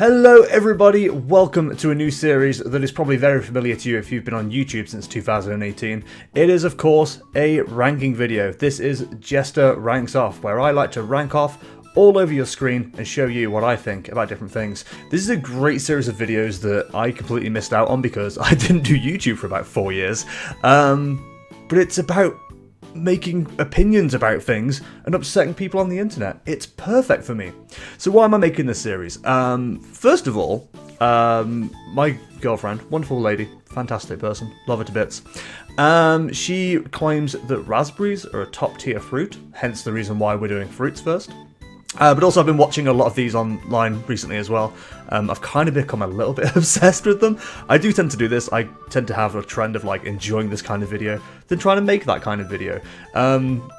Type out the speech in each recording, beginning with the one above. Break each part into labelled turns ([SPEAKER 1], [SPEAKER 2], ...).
[SPEAKER 1] Hello everybody, welcome to a new series that is probably very familiar to you if you've been on YouTube since 2018. It is of course a ranking video. This is Jester Ranks Off, where I like to rank off all over your screen and show you what I think about different things. This is a great series of videos that I completely missed out on because I didn't do YouTube for about 4 years. But it's about making opinions about things and upsetting people on the internet. It's perfect for me. So why am I making this series? First of all, my girlfriend, wonderful lady, fantastic person, love her to bits. She claims that raspberries are a top tier fruit, hence the reason why we're doing fruits first. But also I've been watching a lot of these online recently as well. I've kind of become a little bit obsessed with them. I do tend to do this. I tend to have a trend of like enjoying this kind of video, then trying to make that kind of video.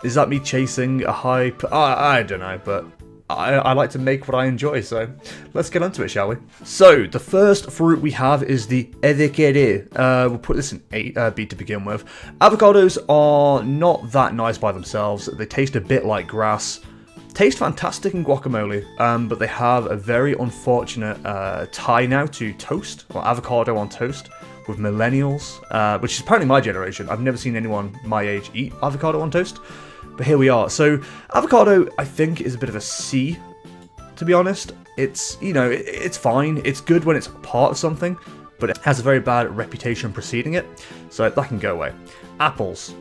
[SPEAKER 1] Is that me chasing a hype? I don't know, but I like to make what I enjoy, so let's get onto it, shall we? So, the first fruit we have is the avocado. We'll put this in B to begin with. Avocados are not that nice by themselves. They taste a bit like grass. Taste fantastic in guacamole, but they have a very unfortunate tie now to toast, or avocado on toast, with millennials, which is apparently my generation. I've never seen anyone my age eat avocado on toast, but here we are. So, avocado, I think, is a bit of a C, to be honest. It's, you know, it's fine. It's good when it's part of something, but it has a very bad reputation preceding it, so that can go away. Apples.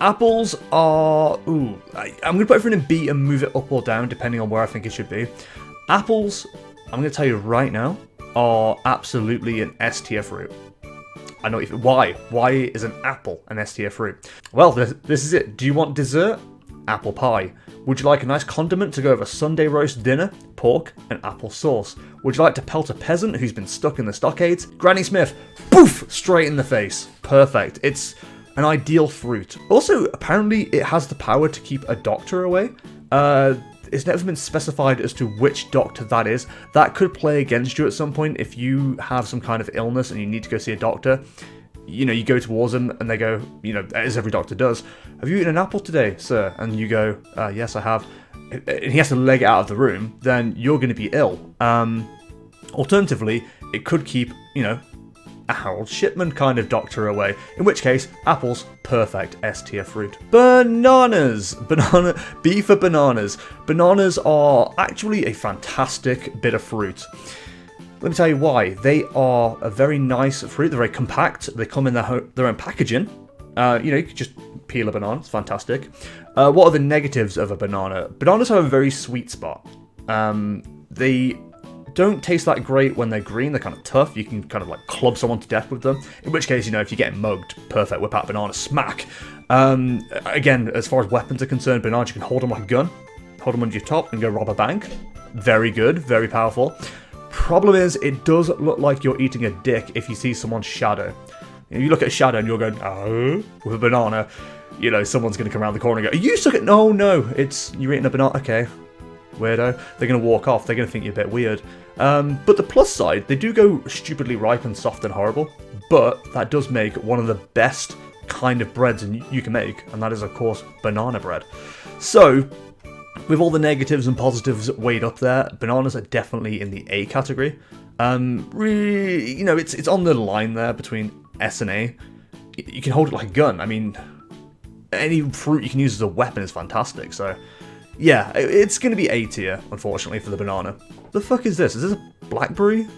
[SPEAKER 1] Apples are... I'm going to put everything in B and move it up or down, depending on where I think it should be. Apples, I'm going to tell you right now, are absolutely an S tier fruit. I know why. Why is an apple an S tier fruit? Well, this is it. Do you want dessert? Apple pie. Would you like a nice condiment to go over Sunday roast dinner? Pork and apple sauce. Would you like to pelt a peasant who's been stuck in the stockades? Granny Smith. Poof! Straight in the face. Perfect. It's an ideal fruit. Also, apparently it has the power to keep a doctor away. It's never been specified as to which doctor that is. That could play against you at some point if you have some kind of illness and you need to go see a doctor. You know, you go towards them and they go, you know, as every doctor does, "Have you eaten an apple today, sir?" And you go, "Yes, I have." And he has to leg it out of the room, then you're going to be ill. Alternatively, it could keep, you know, a Harold Shipman kind of doctor away, in which case, apples, perfect S tier fruit. Bananas! B for bananas. Bananas are actually a fantastic bit of fruit. Let me tell you why. They are a very nice fruit, they're very compact, they come in their own packaging. You know, you can just peel a banana, it's fantastic. What are the negatives of a banana? Bananas have a very sweet spot. They don't taste that great when they're green. They're kind of tough. You can kind of like club someone to death with them. In which case, you know, if you're getting mugged, perfect, whip out a banana, smack. Again, as far as weapons are concerned, bananas, you can hold them like a gun, hold them under your top and go rob a bank. Very good, very powerful. Problem is, it does look like you're eating a dick if you see someone's shadow. You look at a shadow and you're going, "Oh," with a banana, you know, someone's going to come around the corner and go, "Are you sucking?" No, it's, you're eating a banana, okay. Weirdo. They're going to walk off. They're going to think you're a bit weird. But the plus side, they do go stupidly ripe and soft and horrible, but that does make one of the best kind of breads you can make, and that is, of course, banana bread. So, with all the negatives and positives weighed up there, bananas are definitely in the A category. Really, you know, it's on the line there between S and A. You can hold it like a gun. I mean, any fruit you can use as a weapon is fantastic, so yeah, it's going to be A tier, unfortunately, for the banana. The fuck is this? Is this a blackberry?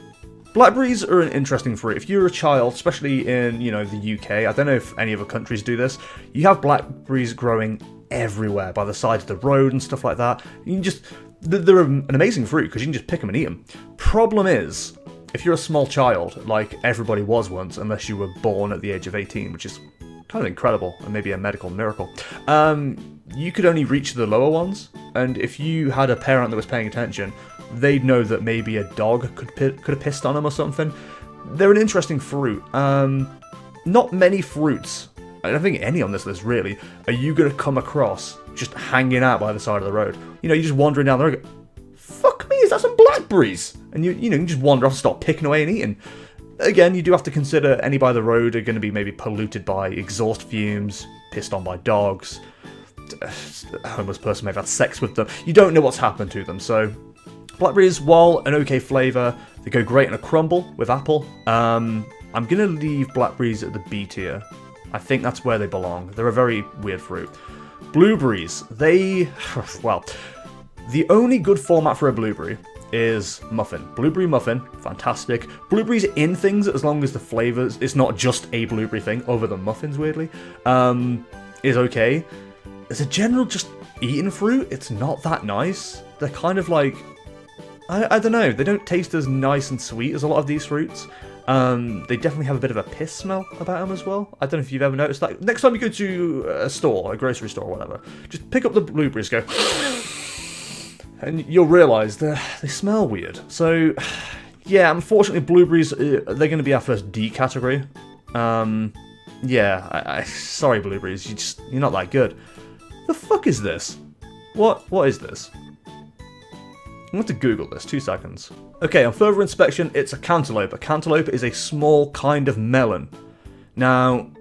[SPEAKER 1] Blackberries are an interesting fruit. If you're a child, especially in, you know, the UK, I don't know if any other countries do this, you have blackberries growing everywhere, by the side of the road and stuff like that. You can just, they're an amazing fruit, because you can just pick them and eat them. Problem is, if you're a small child, like everybody was once, unless you were born at the age of 18, which is kind of incredible, and maybe a medical miracle, you could only reach the lower ones, and if you had a parent that was paying attention, they'd know that maybe a dog could have pissed on them or something. They're an interesting fruit. Not many fruits, I don't think any on this list really, are you going to come across just hanging out by the side of the road. You know, you're just wandering down the road, fuck me, is that some blackberries? And you know, you just wander off and start picking away and eating. Again, you do have to consider any by the road are going to be maybe polluted by exhaust fumes, pissed on by dogs, a homeless person may have had sex with them. You don't know what's happened to them, so blackberries, while an okay flavour, They go great in a crumble with apple. I'm going to leave blackberries at the B tier. I think that's where they belong. They're a very weird fruit. Blueberries, they... well, the only good format for a blueberry is muffin. Blueberry muffin, fantastic. Blueberries in things as long as the flavors, it's not just a blueberry thing, other than muffins, weirdly, is okay. As a general, just eating fruit, it's not that nice. They're kind of like, I don't know, they don't taste as nice and sweet as a lot of these fruits. They definitely have a bit of a piss smell about them as well. I don't know if you've ever noticed that. Next time you go to a store, a grocery store or whatever, just pick up the blueberries, go, and you'll realise they smell weird. So, yeah, unfortunately, blueberries, they're going to be our first D category. Yeah, sorry, blueberries, you're not that good. The fuck is this? What is this? I'm going to Google this, 2 seconds. Okay, on further inspection, it's a cantaloupe. A cantaloupe is a small kind of melon. Now,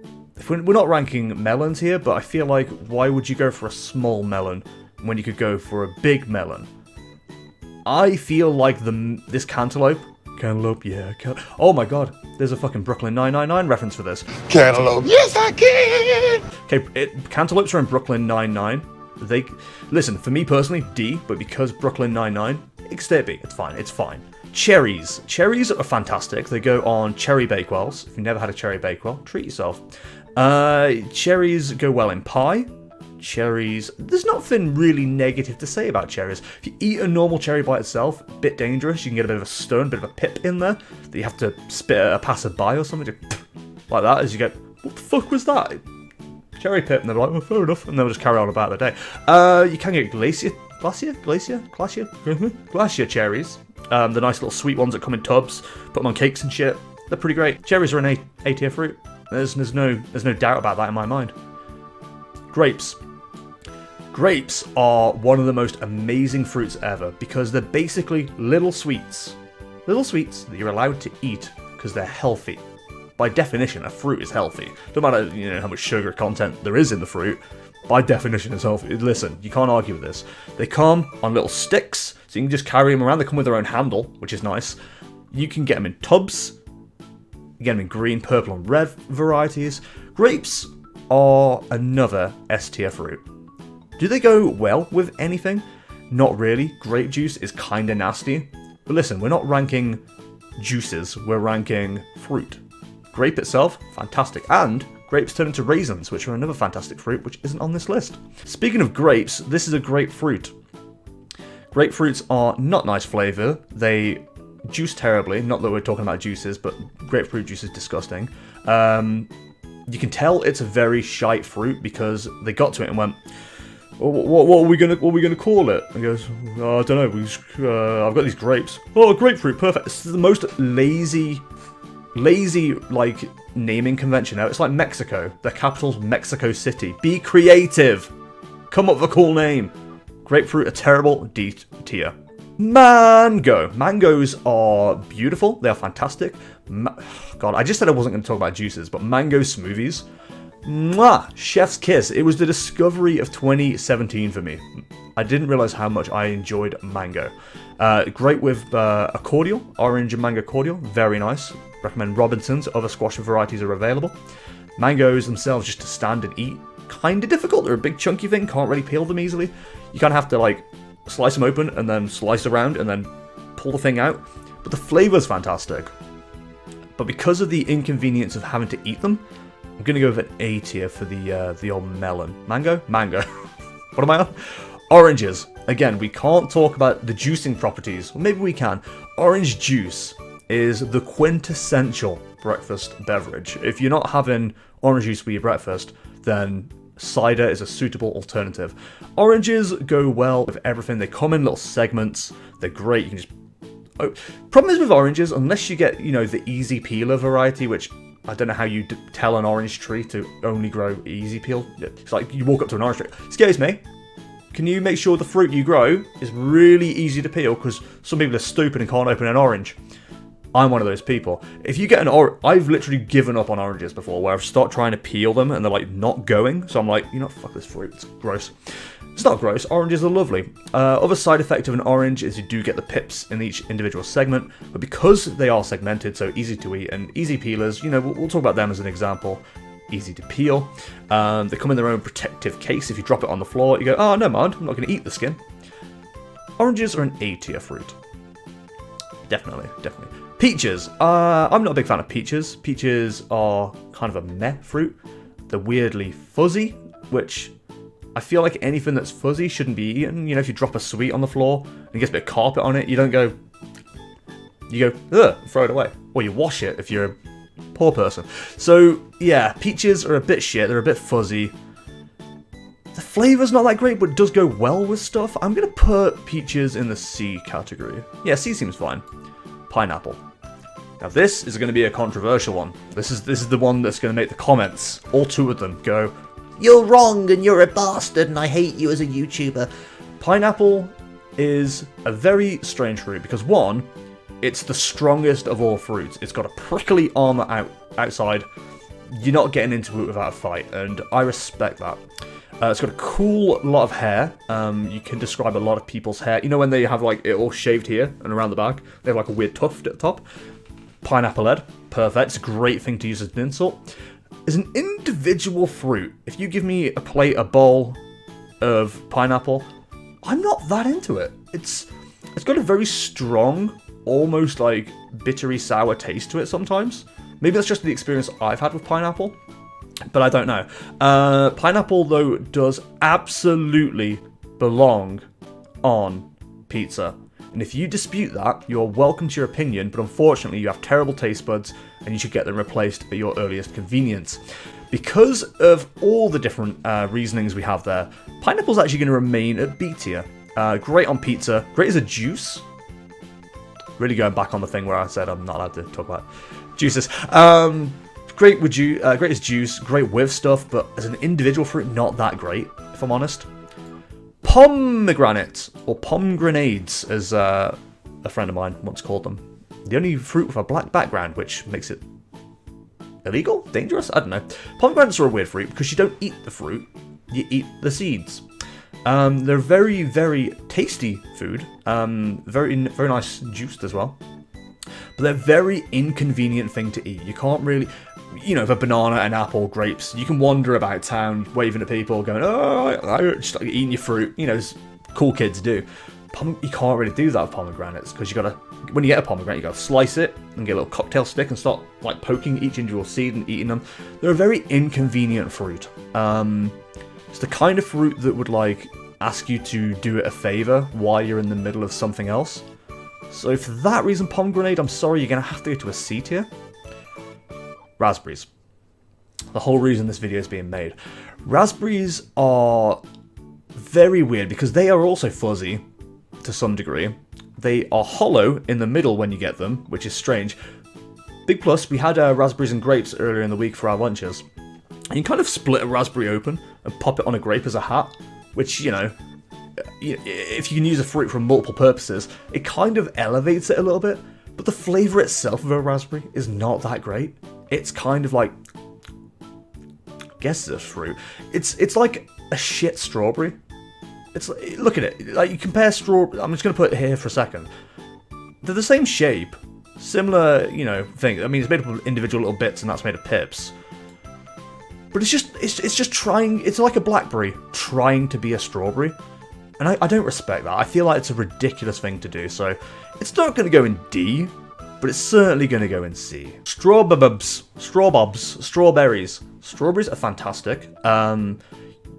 [SPEAKER 1] we're not ranking melons here, but I feel like, why would you go for a small melon when you could go for a big melon? I feel like this cantaloupe, yeah, oh my god, there's a fucking Brooklyn 999 reference for this.
[SPEAKER 2] Cantaloupe, yes I can!
[SPEAKER 1] Okay, cantaloupes are in Brooklyn Nine-Nine. Listen, for me personally, D, but because Brooklyn Nine-Nine, stay at B, it's fine. Cherries. Cherries are fantastic. They go on cherry bakewells. If you've never had a cherry bakewell, treat yourself. Cherries go well in pie. Cherries, there's nothing really negative to say about cherries. If you eat a normal cherry by itself, a bit dangerous, you can get a bit of a stun, a bit of a pip in there, that you have to spit at a passerby or something, like that, as you go, what the fuck was that? Cherry pip, and they're like, well, fair enough, and they'll just carry on about their day. You can get glacier cherries, the nice little sweet ones that come in tubs, put them on cakes and shit. They're pretty great. Cherries are an A tier fruit. There's no doubt about that in my mind. Grapes. Grapes are one of the most amazing fruits ever because they're basically little sweets. Little sweets that you're allowed to eat because they're healthy. By definition, a fruit is healthy. No matter how much sugar content there is in the fruit, by definition it's healthy. Listen, you can't argue with this. They come on little sticks, so you can just carry them around. They come with their own handle, which is nice. You can get them in tubs. You get them in green, purple, and red varieties. Grapes are another S tier fruit. Do they go well with anything? Not really. Grape juice is kinda nasty. But listen, we're not ranking juices, we're ranking fruit. Grape itself, fantastic. And grapes turn into raisins, which are another fantastic fruit, which isn't on this list. Speaking of grapes, this is a grapefruit. Grapefruits are not nice flavour. They juice terribly. Not that we're talking about juices, but grapefruit juice is disgusting. You can tell it's a very shite fruit because they got to it and went, what are we gonna call it? And he goes, I don't know. I've got these grapes. Oh, grapefruit, perfect. This is the most lazy like naming convention now. It's like Mexico. The capital's Mexico City. Be creative. Come up with a cool name. Grapefruit, a terrible D tier. Mango. Mangoes are beautiful. They are fantastic. God, I just said I wasn't going to talk about juices, but mango smoothies. Mwah! Chef's kiss. It was the discovery of 2017 for me. I didn't realize how much I enjoyed mango. Great with a cordial, orange and mango cordial. Very nice. Recommend Robinson's. Other squash varieties are available. Mangoes themselves, just to stand and eat, kind of difficult. They're a big chunky thing. Can't really peel them easily. You kind of have to like slice them open and then slice around and then pull the thing out. But the flavor's fantastic. But because of the inconvenience of having to eat them, I'm going to go with an A tier for the old melon. Mango? Mango. What am I on? Oranges. Again, we can't talk about the juicing properties. Well, maybe we can. Orange juice is the quintessential breakfast beverage. If you're not having orange juice with your breakfast, then cider is a suitable alternative. Oranges go well with everything. They come in little segments. They're great. You can just... problem is with oranges, unless you get, the easy peeler variety, which I don't know how you tell an orange tree to only grow easy peel. It's like you walk up to an orange tree. Excuse me, can you make sure the fruit you grow is really easy to peel? Because some people are stupid and can't open an orange. I'm one of those people. If you get an I've literally given up on oranges before, where I've started trying to peel them and they're like not going. So I'm like, you know, fuck this fruit. It's gross. It's not gross. Oranges are lovely. Other side effect of an orange is you do get the pips in each individual segment, but because they are segmented, so easy to eat and easy peelers, you know, we'll talk about them as an example. Easy to peel. They come in their own protective case. If you drop it on the floor, you go, oh, no mind, I'm not going to eat the skin. Oranges are an A tier fruit. Definitely. Peaches. I'm not a big fan of peaches. Peaches are kind of a meh fruit. They're weirdly fuzzy, which I feel like anything that's fuzzy shouldn't be eaten. You know, if you drop a sweet on the floor and it gets a bit of carpet on it, you don't go... You go, ugh, throw it away. Or you wash it if you're a poor person. So, yeah, peaches are a bit shit. They're a bit fuzzy. The flavour's not that great, but it does go well with stuff. I'm going to put peaches in the C category. Yeah, C seems fine. Pineapple. Now this is going to be a controversial one. This is the one that's going to make the comments, all two of them, go,
[SPEAKER 2] You're wrong and you're a bastard and I hate you as a YouTuber.
[SPEAKER 1] Pineapple is a very strange fruit because one, it's the strongest of all fruits. It's got a prickly armour outside. You're not getting into it without a fight, and I respect that. It's got a cool lot of hair. You can describe a lot of people's hair. You know when they have like it all shaved here and around the back? They have like a weird tuft at the top. Pineapple head. Perfect. It's a great thing to use as an insult. As an individual fruit, if you give me a bowl of pineapple, I'm not that into it. It's got a very strong, almost like bittery sour taste to it sometimes. Maybe that's just the experience I've had with pineapple. But I don't know. Pineapple, though, does absolutely belong on pizza. And if you dispute that, you're welcome to your opinion, but unfortunately you have terrible taste buds and you should get them replaced at your earliest convenience. Because of all the different reasonings we have there, pineapple's actually going to remain at B tier. Great on pizza, great as a juice. Really going back on the thing where I said I'm not allowed to talk about juices. Great as juice, great with stuff, but as an individual fruit, not that great, if I'm honest. Pomegranate, or pomegranades, as a friend of mine once called them. The only fruit with a black background, which makes it illegal? Dangerous? I don't know. Pomegranates are a weird fruit because you don't eat the fruit, you eat the seeds. They're very, very tasty food. Very nice juiced as well. But they're a very inconvenient thing to eat. You can't really... You know, with a banana, an apple, grapes, you can wander about town waving at people, going, oh, just like eating your fruit. You know, as cool kids do. You can't really do that with pomegranates because you gotta, when you get a pomegranate, you gotta slice it and get a little cocktail stick and start like poking each individual seed and eating them. They're a very inconvenient fruit. It's the kind of fruit that would like ask you to do it a favor while you're in the middle of something else. So for that reason, pomegranate, I'm sorry, you're gonna have to go to a C tier. Raspberries. The whole reason this video is being made. Raspberries are very weird because they are also fuzzy to some degree. They are hollow in the middle when you get them, which is strange. Big plus, we had raspberries and grapes earlier in the week for our lunches. And you kind of split a raspberry open and pop it on a grape as a hat, which, you know, if you can use a fruit for multiple purposes, it kind of elevates it a little bit. But the flavour itself of a raspberry is not that great. It's kind of like, I guess it's a fruit. It's like a shit strawberry. It's like, look at it. Like you compare strawberry. I'm just gonna put it here for a second. They're the same shape, similar, you know, thing. I mean, it's made up of individual little bits, and that's made of pips. But it's just trying. It's like a blackberry trying to be a strawberry, and I don't respect that. I feel like it's a ridiculous thing to do. So it's not gonna go in D. But it's certainly going to go in C. Strawberries. Strawberries are fantastic.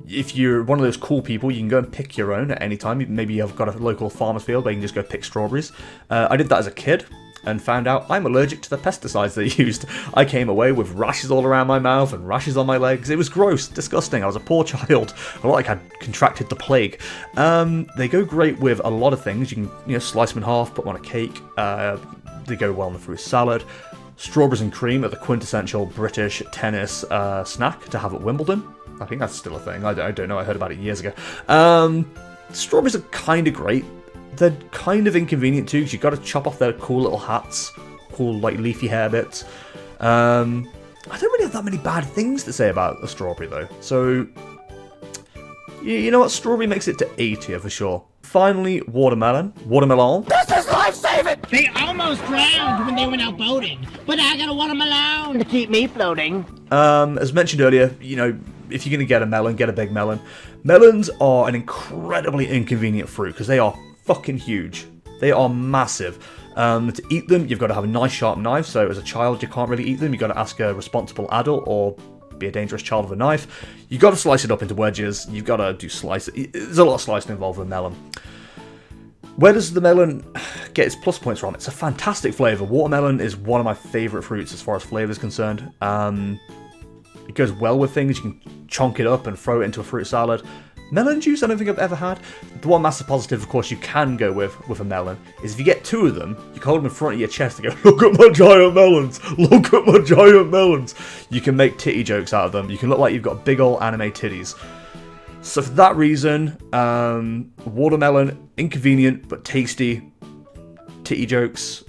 [SPEAKER 1] If you're one of those cool people, you can go and pick your own at any time. Maybe you've got a local farmer's field where you can just go pick strawberries. I did that as a kid and found out I'm allergic to the pesticides they used. I came away with rashes all around my mouth and rashes on my legs. It was gross, disgusting. I was a poor child. I felt like I'd contracted the plague. They go great with a lot of things. You can slice them in half, put them on a cake. They go well in the fruit salad. Strawberries and cream are the quintessential British tennis snack to have at Wimbledon. I think that's still a thing. I don't know. I heard about it years ago. Strawberries are kind of great. They're kind of inconvenient too because you've got to chop off their cool little hats cool like leafy hair bits. I don't really have that many bad things to say about a strawberry though. So you know what? Strawberry makes it to A tier for sure. Finally, watermelon. Watermelon.
[SPEAKER 3] This is life-saving!
[SPEAKER 4] They almost drowned when they went out boating, but I got a watermelon to keep me floating.
[SPEAKER 1] As mentioned earlier, you know, if you're going to get a melon, get a big melon. Melons are an incredibly inconvenient fruit because they are fucking huge. They are massive. To eat them, you've got to have a nice sharp knife, so as a child you can't really eat them. You've got to ask a responsible adult or be a dangerous child with a knife. You've got to slice it up into wedges. You've got to do slices. There's a lot of slicing involved with a melon. Where does the melon get its plus points from? It's a fantastic flavour. Watermelon is one of my favourite fruits as far as flavour is concerned. It goes well with things. You can chonk it up and throw it into a fruit salad. Melon juice, I don't think I've ever had. The one massive positive, of course, you can go with a melon is if you get two of them, you can hold them in front of your chest and go, look at my giant melons! Look at my giant melons! You can make titty jokes out of them. You can look like you've got big old anime titties. So for that reason, watermelon, inconvenient but tasty. Titty jokes,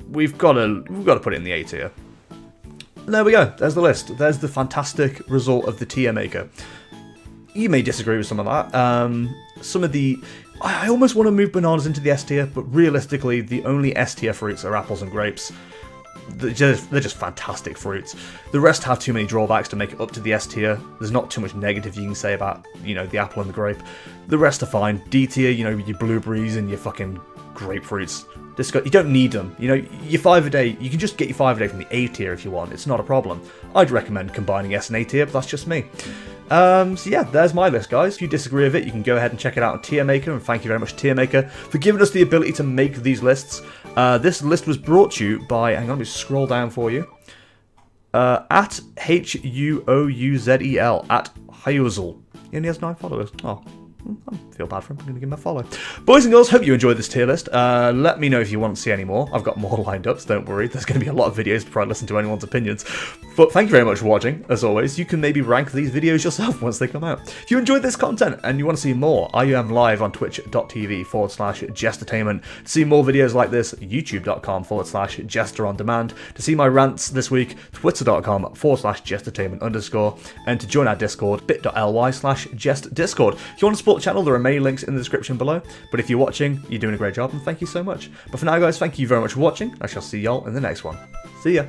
[SPEAKER 1] we've got to put it in the A tier. And there we go. There's the list. There's the fantastic result of the tier maker. You may disagree with some of that. Some of the... I almost want to move bananas into the S tier, but realistically, the only S tier fruits are apples and grapes. They're just fantastic fruits. The rest have too many drawbacks to make it up to the S tier. There's not too much negative you can say about, you know, the apple and the grape. The rest are fine. D tier, you know, your blueberries and your fucking grapefruits. You don't need them. You know, your 5 a day, you can just get your 5 a day from the A tier if you want. It's not a problem. I'd recommend combining S and A tier, but that's just me. So yeah, there's my list, guys. If you disagree with it, you can go ahead and check it out on Tier Maker, and thank you very much, Tier Maker, for giving us the ability to make these lists. This list was brought to you by, hang on, let me scroll down for you, at Huouzel, at Huouzel. He only has 9 followers. Oh. I feel bad for him. I'm going to give him a follow. Boys and girls, hope you enjoyed this tier list. Let me know if you want to see any more. I've got more lined up, so don't worry. There's going to be a lot of videos before I listen to anyone's opinions. But thank you very much for watching. As always, you can maybe rank these videos yourself once they come out. If you enjoyed this content and you want to see more, I am live on twitch.tv/Jestertainment. To see more videos like this, youtube.com/Jester on demand. To see my rants this week, twitter.com/Jestertainment_. And to join our Discord, bit.ly/JestDiscord. If you want to support the channel, there are many links in the description below. But if you're watching, you're doing a great job, and thank you so much. But for now, guys, thank you very much for watching. I shall see y'all in the next one. See ya.